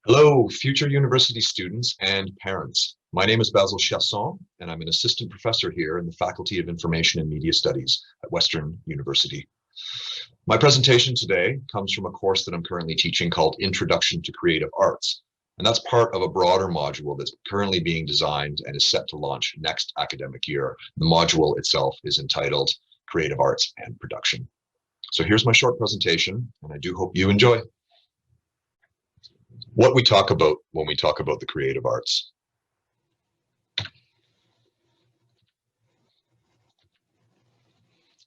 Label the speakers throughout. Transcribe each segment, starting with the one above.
Speaker 1: Hello, future university students and parents. My name is Basil Chasson, and I'm an assistant professor here in the Faculty of Information and Media Studies at Western University. My presentation today comes from a course that I'm currently teaching called Introduction to Creative Arts, and that's part of a broader module that's currently being designed and is set to launch next academic year. The module itself is entitled Creative Arts and Production. So here's my short presentation, and I do hope you enjoy. What we talk about when we talk about the creative arts.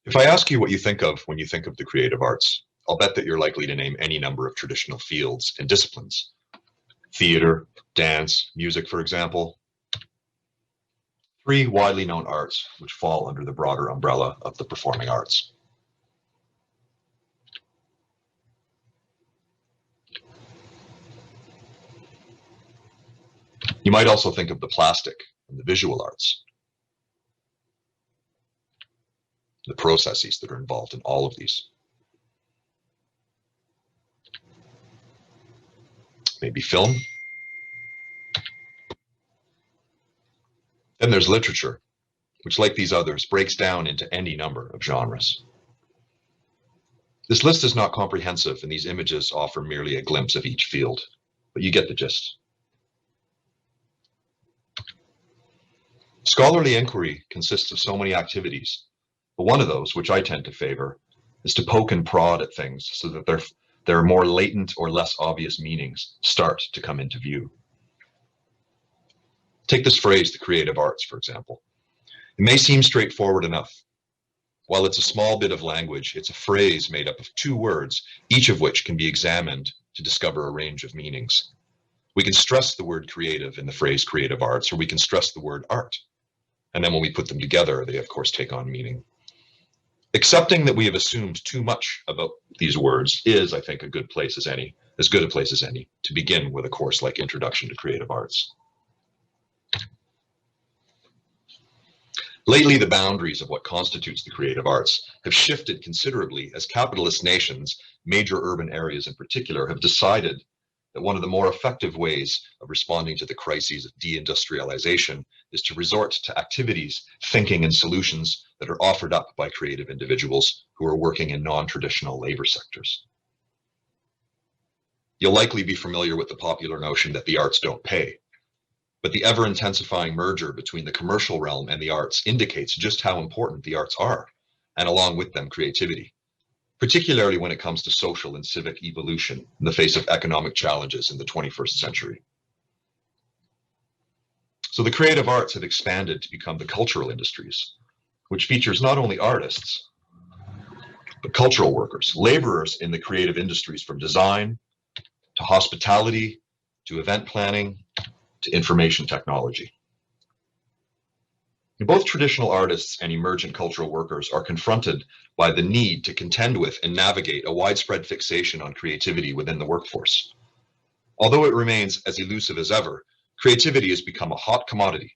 Speaker 1: If I ask you what you think of when you think of the creative arts, I'll bet that you're likely to name any number of traditional fields and disciplines. Theater, dance, music, for example. Three widely known arts which fall under the broader umbrella of the performing arts. You might also think of the plastic and the visual arts, the processes that are involved in all of these. Maybe film. Then there's literature, which, like these others, breaks down into any number of genres. This list is not comprehensive, and these images offer merely a glimpse of each field, but you get the gist. Scholarly inquiry consists of so many activities, but one of those, which I tend to favor, is to poke and prod at things so that their more latent or less obvious meanings start to come into view. Take this phrase, the creative arts, for example. It may seem straightforward enough. While it's a small bit of language, it's a phrase made up of two words, each of which can be examined to discover a range of meanings. We can stress the word creative in the phrase creative arts, or we can stress the word art. And then when we put them together, they of course take on meaning. Accepting that we have assumed too much about these words is, I think, as good a place as any, to begin with a course like Introduction to Creative Arts. Lately, the boundaries of what constitutes the creative arts have shifted considerably as capitalist nations, major urban areas in particular, have decided that one of the more effective ways of responding to the crises of deindustrialization is to resort to activities, thinking, and solutions that are offered up by creative individuals who are working in non-traditional labor sectors. You'll likely be familiar with the popular notion that the arts don't pay, but the ever-intensifying merger between the commercial realm and the arts indicates just how important the arts are, and along with them, creativity, particularly when it comes to social and civic evolution in the face of economic challenges in the 21st century. So the creative arts have expanded to become the cultural industries, which features not only artists, but cultural workers, laborers in the creative industries, from design to hospitality to event planning to information technology. Both traditional artists and emergent cultural workers are confronted by the need to contend with and navigate a widespread fixation on creativity within the workforce. Although it remains as elusive as ever, creativity has become a hot commodity.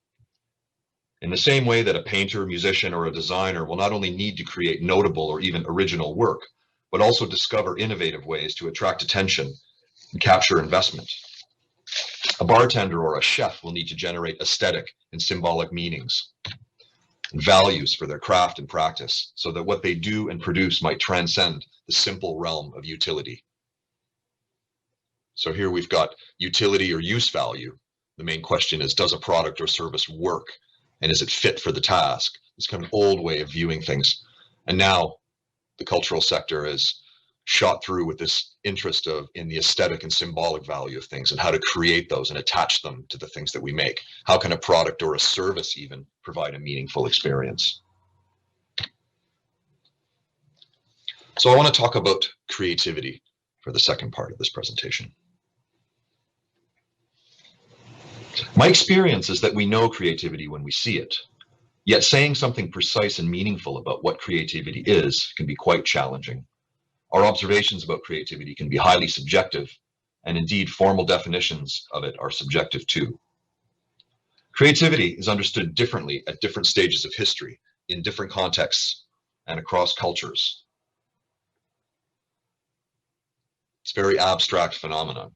Speaker 1: In the same way that a painter, musician, or a designer will not only need to create notable or even original work, but also discover innovative ways to attract attention and capture investment. A bartender or a chef will need to generate aesthetic and symbolic meanings and values for their craft and practice, so that what they do and produce might transcend the simple realm of utility. So here we've got utility or use value. The main question is, does a product or service work, and is it fit for the task? It's kind of an old way of viewing things. And now the cultural sector is shot through with this interest in the aesthetic and symbolic value of things and how to create those and attach them to the things that we make. How can a product or a service even provide a meaningful experience? So I want to talk about creativity for the second part of this presentation. My experience is that we know creativity when we see it, yet saying something precise and meaningful about what creativity is can be quite challenging. Our observations about creativity can be highly subjective, and indeed formal definitions of it are subjective too. Creativity is understood differently at different stages of history, in different contexts, and across cultures. It's a very abstract phenomenon.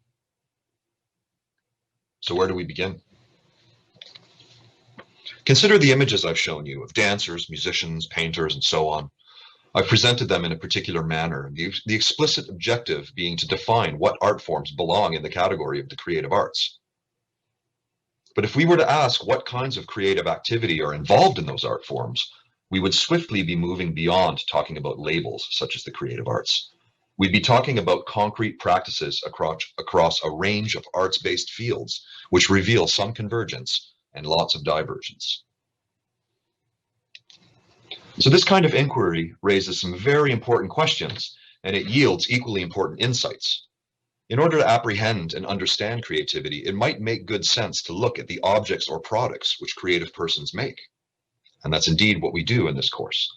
Speaker 1: So where do we begin? Consider the images I've shown you of dancers, musicians, painters, and so on. I've presented them in a particular manner, the explicit objective being to define what art forms belong in the category of the creative arts. But if we were to ask what kinds of creative activity are involved in those art forms, we would swiftly be moving beyond talking about labels such as the creative arts. We'd be talking about concrete practices across a range of arts-based fields, which reveal some convergence and lots of divergence. So this kind of inquiry raises some very important questions, and it yields equally important insights. In order to apprehend and understand creativity, it might make good sense to look at the objects or products which creative persons make. And that's indeed what we do in this course.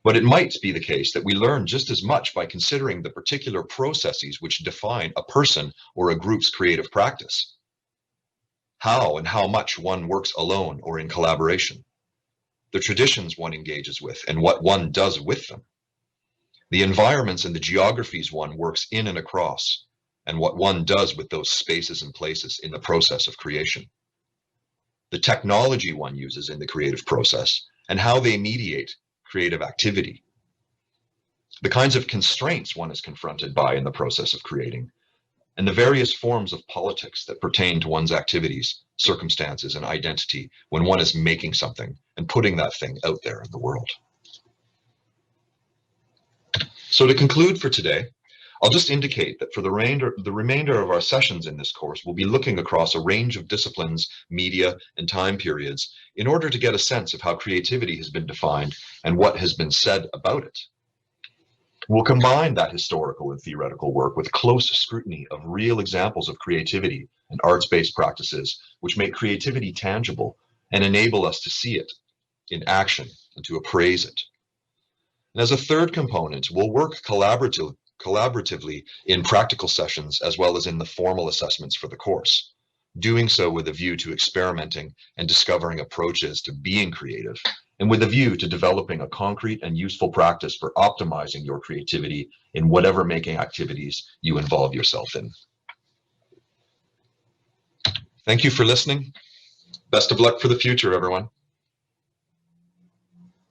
Speaker 1: But it might be the case that we learn just as much by considering the particular processes which define a person or a group's creative practice. How and how much one works alone or in collaboration. The traditions one engages with and what one does with them. The environments and the geographies one works in and across, and what one does with those spaces and places in the process of creation. The technology one uses in the creative process and how they mediate creative activity. The kinds of constraints one is confronted by in the process of creating, and the various forms of politics that pertain to one's activities, circumstances, and identity when one is making something and putting that thing out there in the world. So to conclude for today, I'll just indicate that for the remainder of our sessions in this course, we'll be looking across a range of disciplines, media, and time periods in order to get a sense of how creativity has been defined and what has been said about it. We'll combine that historical and theoretical work with close scrutiny of real examples of creativity and arts-based practices which make creativity tangible and enable us to see it in action and to appraise it. And as a third component, we'll work collaboratively in practical sessions as well as in the formal assessments for the course, doing so with a view to experimenting and discovering approaches to being creative, and with a view to developing a concrete and useful practice for optimizing your creativity in whatever making activities you involve yourself in. Thank you for listening. Best of luck for the future, everyone.